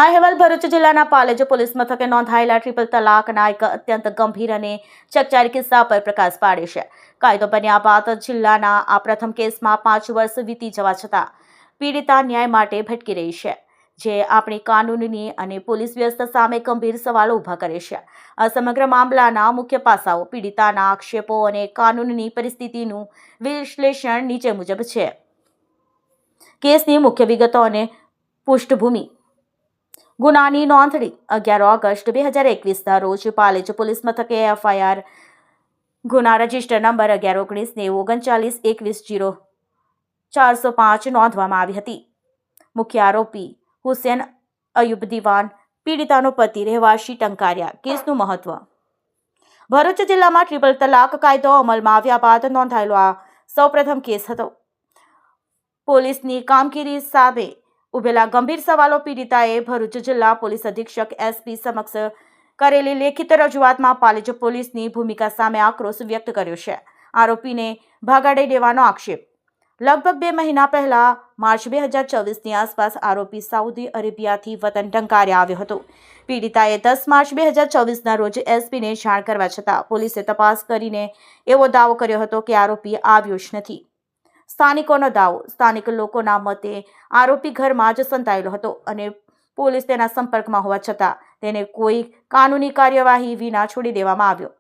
આ અહેવાલ ભરૂચ જિલ્લાના પાલેજ પોલીસ મથકે નોંધાયેલા ટ્રિપલ તલાકના એક અત્યંત ગંભીર અને ચકચારી કિસ્સા પર પ્રકાશ પાડે છે. કાયદો બન્યા બાદ જિલ્લાના આ પ્રથમ કેસમાં 5 વર્ષ વીતી જવા છતાં પીડિતા ન્યાય માટે ભટકી રહી છે, જે આપણી કાનૂનની અને પોલીસ વ્યવસ્થા સામે ગંભીર સવાલો ઊભા કરે છે. આ સમગ્ર મામલાના મુખ્ય પાસાઓ, પીડિતાના આક્ષેપો અને કાનૂનની પરિસ્થિતિનું વિશ્લેષણ નીચે મુજબ છે. કેસની મુખ્ય વિગતો અને પૃષ્ઠભૂમિ. ગુનાની નોંધણી 11 ઓગસ્ટ 2021ના રોજ પાલેજ પોલીસ મથકે FIR ગુના રજિસ્ટર નંબર 1119-29-21-0-405 નોંધવામાં આવી હતી. મુખ્ય આરોપી હુસેન અયુબ દિવાન, પીડિતાનો પતિ, રહેવાસી ટંકારિયા. કેસનું મહત્વ. ભરૂચ જિલ્લામાં ટ્રિપલ તલાક કાયદો અમલમાં આવ્યા બાદ નોંધાયેલો આ સૌપ્રથમ કેસ હતો. પોલીસની કામગીરી સામે ઉભેલા ગંભીર સવાલો. પીડિતાએ ભરૂચ જિલ્લા પોલીસ અધિક્ષક SP સમક્ષ કરેલી લેખિત રજૂઆતમાં પાલેજ પોલીસની ભૂમિકા સામે આક્રોશ વ્યક્ત કર્યો છે. આરોપીને ભગાડી દેવાનો આક્ષેપ. લગભગ 2 મહિના પહેલા માર્ચ 2024ની આસપાસ આરોપી સાઉદી અરેબિયાથી વતન ટંકારિયા આવ્યો હતો. પીડિતાએ 10 માર્ચ 2024ના રોજ SPને જાણ કરવા છતાં પોલીસે તપાસ કરીને એવો દાવો કર્યો હતો કે આરોપી આવ્યો જ નથી. સ્થાનિકોનો દાવો. સ્થાનિક લોકોના મતે આરોપી ઘરમાં જ સંતાયેલો હતો અને પોલીસ તેના સંપર્કમાં હોવા છતાં તેને કોઈ કાનૂની કાર્યવાહી વિના છોડી દેવામાં આવ્યો,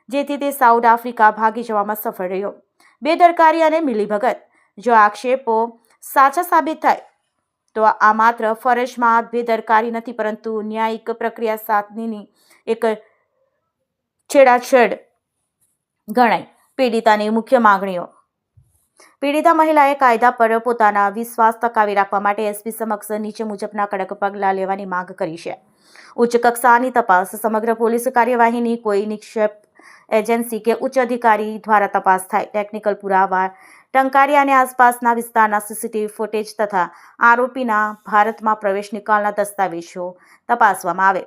જેથી તે સાઉથ આફ્રિકા ભાગી જવામાં સફળ રહ્યો. બેદરકારી અને મિલીભગત. જો આક્ષેપો સાચા સાબિત થાય તો આ માત્ર ફરજમાં બેદરકારી નથી, પરંતુ ન્યાયિક પ્રક્રિયા સાથેની એક છેડાછેડ ગણાય. પીડિતાની મુખ્ય માંગણીઓ. પીડિતા મહિલાએ કાયદા પર પોતાના વિશ્વાસ ટકાવી રાખવા માટે SP સમક્ષ નીચે મુજબના કડક પગલાં લેવાની માંગ કરી છે. ઉચ્ચ કક્ષાની તપાસ. સમગ્ર પોલીસ કાર્યવાહીની કોઈ નિક્ષેપ એજન્સી કે ઉચ્ચ અધિકારી દ્વારા તપાસ થાય. ટેકનિકલ પુરાવા, ટંકારિયા અને આસપાસના વિસ્તારના CCTV ફૂટેજ તથા આરોપીના ભારતમાં પ્રવેશ નિકાલના દસ્તાવેજો તપાસવામાં આવે.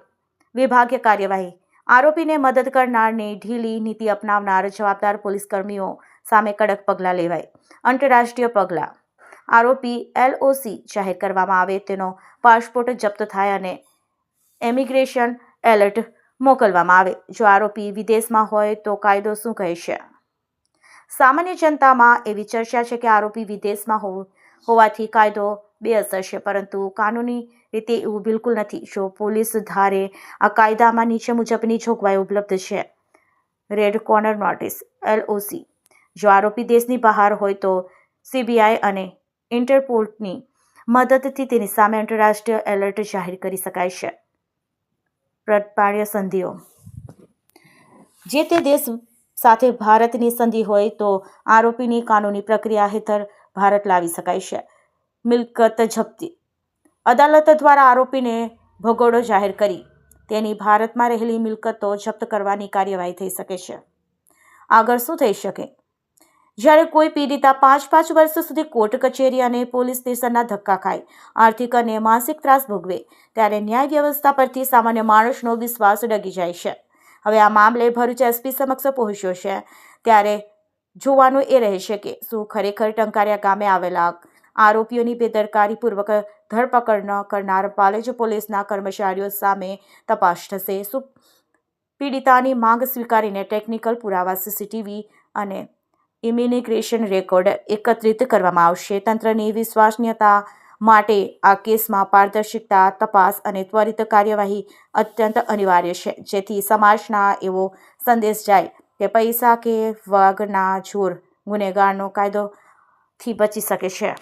વિભાગીય કાર્યવાહી. આરોપીને મદદ કરનારને ઢીલી નીતિ અપનાવનાર જવાબદાર પોલીસકર્મીઓ સામે કડક પગલાં લેવાય. આંતરરાષ્ટ્રીય પગલાં. આરોપી LOC જાહેર કરવામાં આવે, તેનો પાસપોર્ટ જપ્ત થાય અને ઇમિગ્રેશન એલર્ટ મોકલવામાં આવે. જો આરોપી વિદેશમાં હોય તો કાયદો શું કહે છે? સામાન્ય જનતામાં એવી ચર્ચા છે કે આરોપી વિદેશમાં હોવાથી કાયદો બેઅસર છે, પરંતુ કાનૂની રીતે એવું બિલકુલ નથી. જો પોલીસ ધારે આ કાયદામાં નીચે મુજબની જોગવાઈ ઉપલબ્ધ છે. Red corner notice LOC. જો આરોપી દેશની બહાર હોય તો CBI અને ઇન્ટરપોલની મદદથી તેની સામે આંતરરાષ્ટ્રીય એલર્ટ જાહેર કરી શકાય છે. પ્રત્યાર્પણ સંધિઓ. જે તે દેશ સાથે ભારતની સંધિ હોય તો આરોપીની કાનૂની પ્રક્રિયા હેઠળ ભારત લાવી શકાય છે. મિલકત જપ્તી. અદાલત દ્વારા આરોપીને ભગોડો જાહેર કરી તેની ભારતમાં રહેલી મિલકતો જપ્ત કરવાની કાર્યવાહી થઈ શકે છે. આગળ શું થઈ શકે? જ્યારે કોઈ પીડિતા 5 વર્ષ સુધી કોર્ટ કચેરી અને પોલીસ સ્ટેશનના ધક્કા ખાય, આર્થિક અને માનસિક ત્રાસ ભોગવે, ત્યારે ન્યાય વ્યવસ્થા પરથી સામાન્ય માણસનો વિશ્વાસ ડગી જાય છે. હવે આ મામલે ભરૂચ SP સમક્ષ પહોંચ્યો છે, ત્યારે જોવાનું એ રહેશે કે શું ખરેખર ટંકારિયા ગામે આવેલા આરોપીઓની બેદરકારીપૂર્વક ધરપકડ ન કરનાર પાલેજ પોલીસના કર્મચારીઓ સામે તપાસ થશે? શું પીડિતાની માંગ સ્વીકારીને ટેકનિકલ પુરાવા, CCTV અને ઇમિગ્રેશન રેકોર્ડ એકત્રિત કરવામાં આવશે? તંત્રની વિશ્વસનીયતા માટે આ કેસમાં પારદર્શિતા, તપાસ અને ત્વરિત કાર્યવાહી અત્યંત અનિવાર્ય છે, જેથી સમાજના એવો સંદેશ જાય કે પૈસા કે વાઘના જોર ગુનેગારનો કાયદોથી બચી શકે છે.